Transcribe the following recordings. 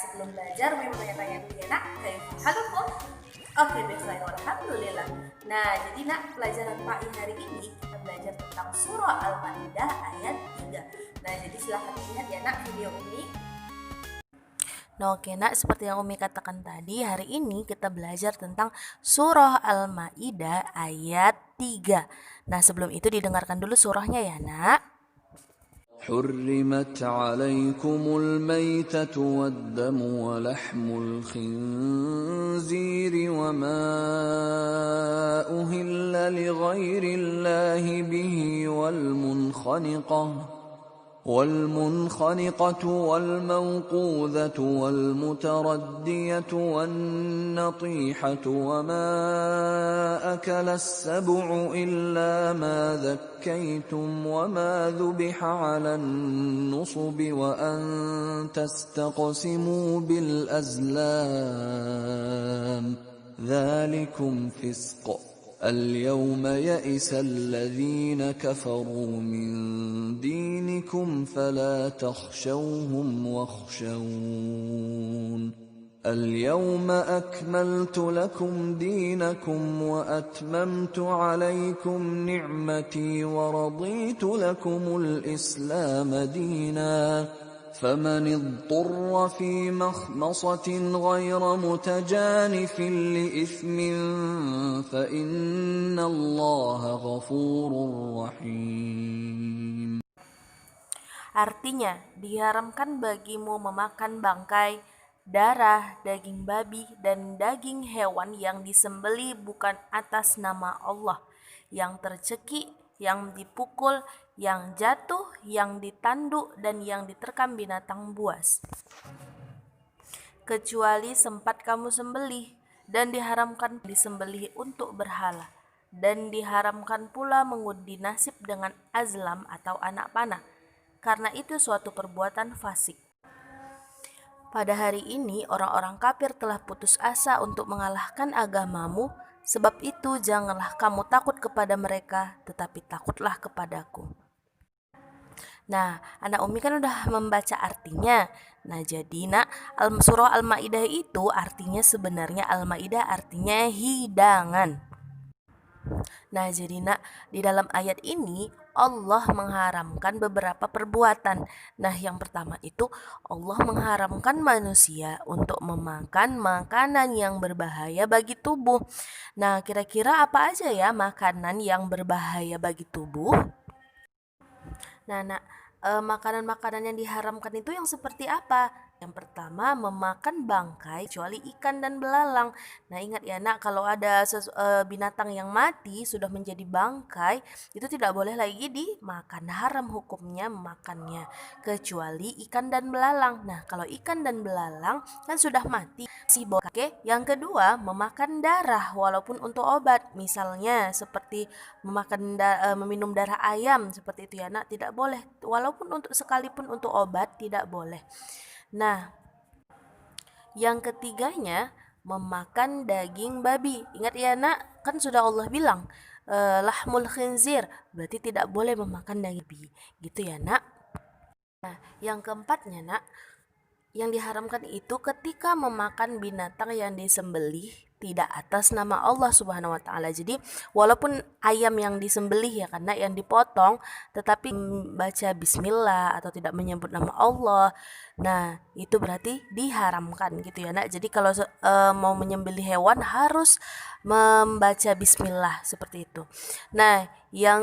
sebelum belajar Umi mau tanya-tanya dulu ya nak. Halo kok. Oke deh saya alhamdulillah. Nah jadi nak, pelajaran PAI hari ini kita belajar tentang surah Al-Maidah ayat 3. Nah jadi silahkan lihat ya nak video ini. Nah oke nak, seperti yang Umi katakan tadi, hari ini kita belajar tentang surah Al-Maidah ayat 3. Nah sebelum itu didengarkan dulu surahnya ya nak. حرمت عليكم الميتة والدم ولحم الخنزير وما أهل لغير الله به والمنخنقة والموقوذة والمتردية والنطيحة وما أكل السبع إلا ما ذكيتم وما ذبح على النصب وأن تستقسموا بالأزلام ذلكم فسق اليوم يئس الذين كفروا من دينكم فلا تخشوهم واخشون اليوم أكملت لكم دينكم وأتممت عليكم نعمتي ورضيت لكم الإسلام دينا فمن اضطر في مخمصة غير متجانف لإثم فإن الله غفور رحيم. Artinya, diharamkan bagimu memakan bangkai, darah, daging babi, dan daging hewan yang disembeli bukan atas nama Allah, yang tercekik, yang dipukul, yang jatuh, yang ditanduk, dan yang diterkam binatang buas, kecuali sempat kamu sembelih, dan diharamkan disembelih untuk berhala, dan diharamkan pula mengundi nasib dengan azlam atau anak panah, karena itu suatu perbuatan fasik. Pada hari ini orang-orang kafir telah putus asa untuk mengalahkan agamamu. Sebab itu janganlah kamu takut kepada mereka, tetapi takutlah kepadaku. Nah, anak Umi kan udah membaca artinya. Nah, jadi nak, surah Al-Maidah itu artinya sebenarnya Al-Maidah artinya hidangan. Nah, jadi nak, di dalam ayat ini Allah mengharamkan beberapa perbuatan. Nah, yang pertama itu Allah mengharamkan manusia untuk memakan makanan yang berbahaya bagi tubuh. Nah, kira-kira apa aja ya makanan yang berbahaya bagi tubuh? Nah, makanan-makanan yang diharamkan itu yang seperti apa? Yang pertama, memakan bangkai kecuali ikan dan belalang. Nah, ingat ya nak, kalau ada binatang yang mati sudah menjadi bangkai, itu tidak boleh lagi dimakan. Haram hukumnya memakannya kecuali ikan dan belalang. Nah, kalau ikan dan belalang kan sudah mati, si boleh. Yang kedua, memakan darah walaupun untuk obat. Misalnya seperti meminum darah ayam seperti itu ya nak, tidak boleh. Walaupun sekalipun untuk obat tidak boleh. Nah, yang ketiganya memakan daging babi. Ingat ya nak, kan sudah Allah bilang lahmul khinzir, berarti tidak boleh memakan daging babi. Gitu ya nak. Nah, yang keempatnya nak, yang diharamkan itu ketika memakan binatang yang disembelih tidak atas nama Allah Subhanahu wa taala. Jadi walaupun ayam yang disembelih ya karena yang dipotong, tetapi membaca bismillah atau tidak menyebut nama Allah, nah itu berarti diharamkan gitu ya nak. Jadi kalau mau menyembelih hewan harus membaca bismillah seperti itu. Nah, yang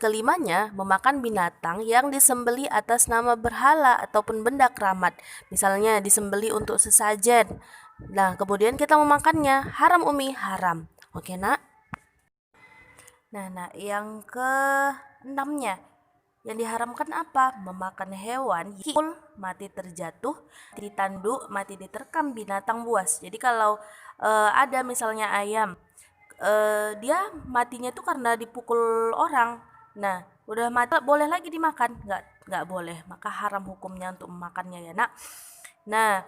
kelimanya memakan binatang yang disembelih atas nama berhala ataupun benda keramat. Misalnya disembelih untuk sesajen. Nah, kemudian kita memakannya, haram Umi, haram. Oke, nak? Nah, yang keenamnya, yang diharamkan apa? Memakan hewan yang mati terjatuh, ditanduk, mati diterkam binatang buas. Jadi kalau ada misalnya ayam, dia matinya itu karena dipukul orang. Nah, udah mati boleh lagi dimakan? Nggak boleh. Maka haram hukumnya untuk memakannya ya nak. Nah,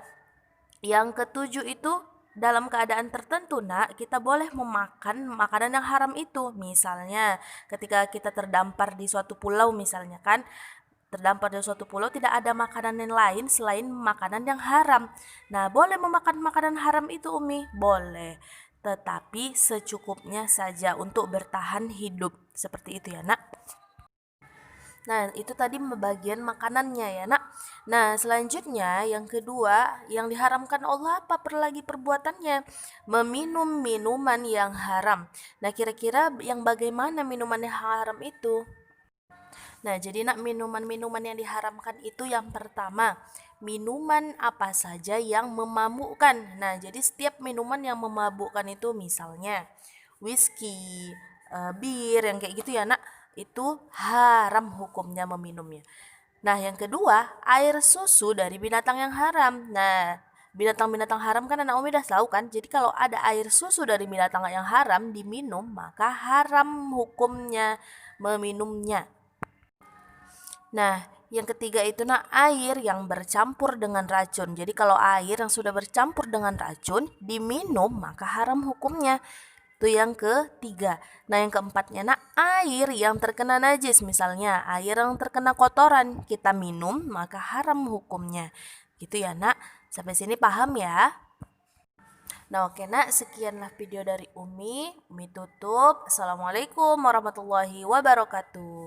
yang ketujuh itu dalam keadaan tertentu nak, kita boleh memakan makanan yang haram itu. Misalnya ketika kita terdampar di suatu pulau misalnya kan, terdampar di suatu pulau tidak ada makanan yang lain selain makanan yang haram. Nah, boleh memakan makanan haram itu Umi? Boleh. Tetapi secukupnya saja untuk bertahan hidup. Seperti itu ya, Nak. Nah, itu tadi bagian makanannya ya, Nak. Nah, selanjutnya yang kedua, yang diharamkan Allah apa lagi perbuatannya? Meminum minuman yang haram. Nah, kira-kira yang bagaimana minuman yang haram itu? Nah, jadi Nak, minuman-minuman yang diharamkan itu yang pertama, minuman apa saja yang memabukkan. Nah, jadi setiap minuman yang memabukkan itu misalnya whisky, bir yang kayak gitu ya, Nak, itu haram hukumnya meminumnya. Nah, yang kedua, air susu dari binatang yang haram. Nah, binatang-binatang haram kan anak Umi udah tahu kan. Jadi kalau ada air susu dari binatang yang haram diminum, maka haram hukumnya meminumnya. Nah, yang ketiga itu air yang bercampur dengan racun. Jadi kalau air yang sudah bercampur dengan racun diminum maka haram hukumnya. Itu yang ketiga. Nah, yang keempatnya air yang terkena najis, misalnya air yang terkena kotoran kita minum maka haram hukumnya. Gitu ya, Nak. Sampai sini paham ya? Nah, oke Nak, sekianlah video dari Umi. Umi tutup. Assalamualaikum warahmatullahi wabarakatuh.